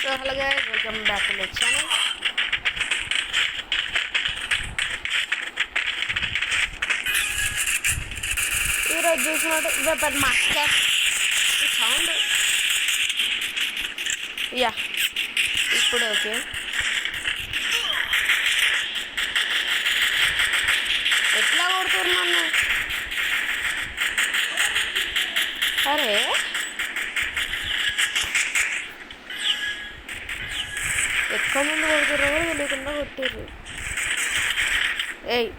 So hello guys, welcome back to my channel. ఈరోజు చూసినట్టు weapon master sound yeah ఇప్పుడు okay. ఎట్లా కొడుతున్నాను? అరే ఎక్కడ నుండి కొడుతుర్రో తెలియకుండా కొట్టిర్రు. ఏయ్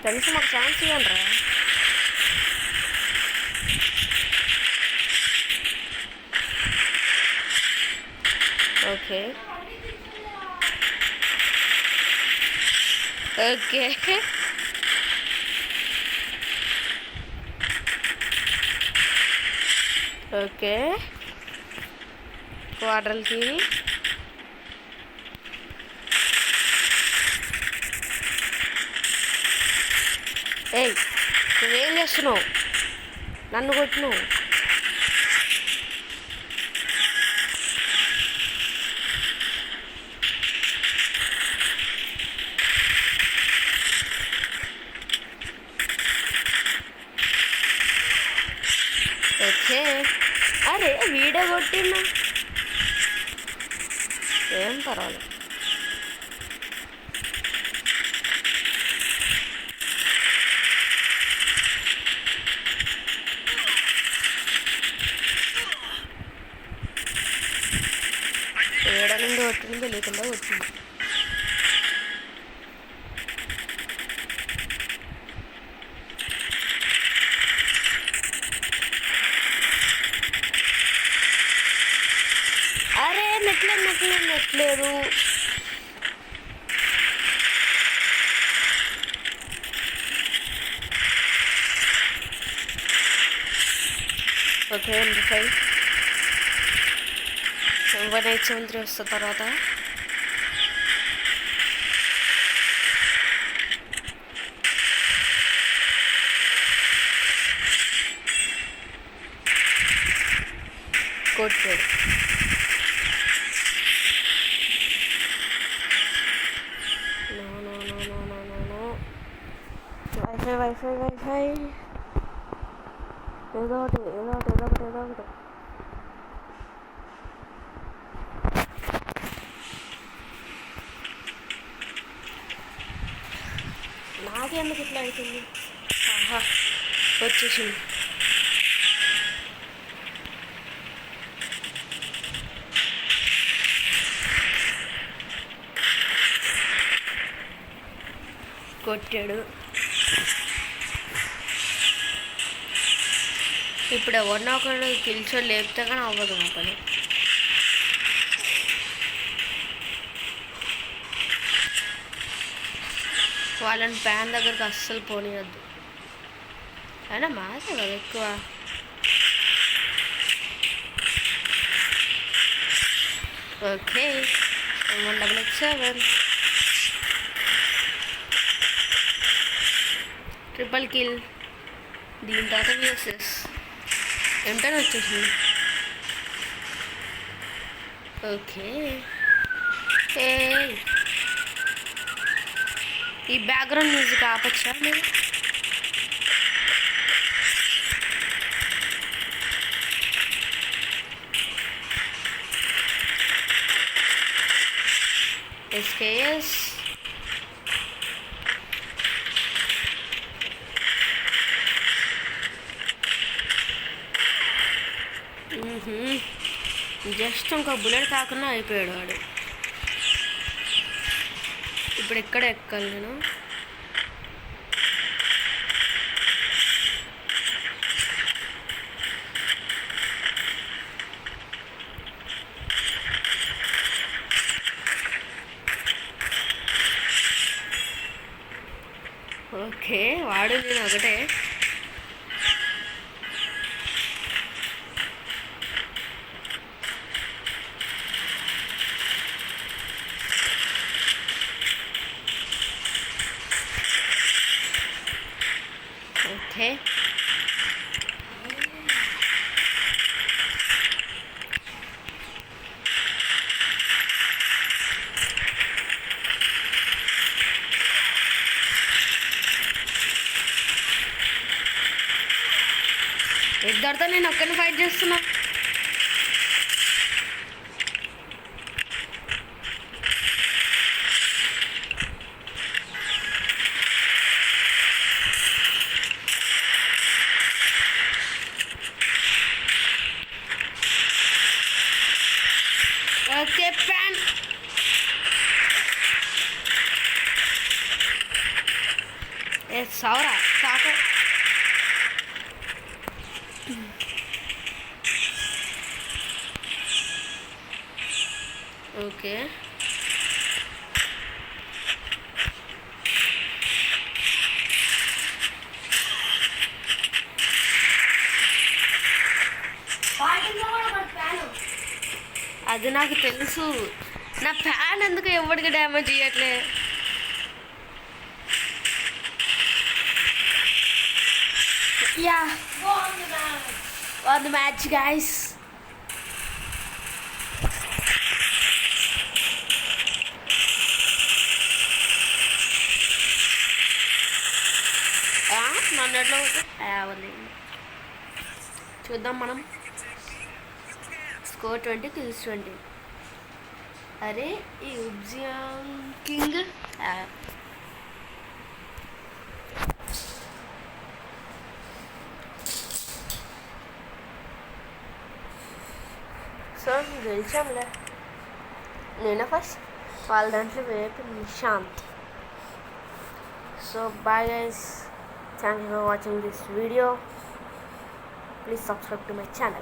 కనీసం మాకు ఛాన్స్ ఇవ్వండి రా. ఓకే ఓకే ఓకే క్వార్టర్కి ఏయ్ నువ్వేం చేస్తున్నావు? నన్ను కొట్టినావు. ఓకే అరే వీడియో కొట్టినా ఏం పర్వాలేదు. ఏడ నుండి కొట్టిందో లేకుండా కొట్టింది. అరే నెట్లేదు. ఓకే 183 వస్తుంది తర్వాత. కొట్టాడు. వైఫై ఏదో ఒకటి. నాకెందుకు ఇట్లా అవుతుంది? ఆహా వచ్చేసింది. కొట్టాడు. ఇప్పుడు ఎవరినో ఒకరు కిల్చో లేపితే కానీ అవ్వదు మా పని. వాళ్ళని ప్యాన్ దగ్గరికి అస్సలు పోనీయద్దు. అయినా మాదే కదా ఎక్కువ. Okay 187 triple kill. దీని తర్వాత విఎస్ఎస్ వెంటనే వచ్చేసింది. ఓకే ఈ బ్యాక్గ్రౌండ్ మ్యూజిక్ ఆపచ్చా మీరు? ఎస్కేఎస్ జస్ట్ ఇంకో బుల్లెట్ కాకుండా అయిపోయాడు వాడు. ఇప్పుడు ఎక్కడ ఎక్కాలి నేను? ఓకే వాడు నేను ఒకటే. ఓకే ఇద్దరితో నేను ఒక్కరిని ఫైట్ చేస్తున్నా. ఓకే ప్యాన్ సౌరా సాకు. ఓకే అది నాకు తెలుసు. నా ఫ్యాన్ ఎందుకు ఎవరికి డ్యామేజ్ ఇవ్వట్లే? Yeah one match guys. నన్ను ఎట్లా చూద్దాం మనం. Score 20 kills 20. అరే ఈ ఉబ్జియాన్ కింగ్ సో గెలిచాంలే. నేనే ఫస్ట్, వాళ్ళ దాంట్లో వేపు Nishant. So bye guys, thank you for watching this video. Please subscribe to my channel.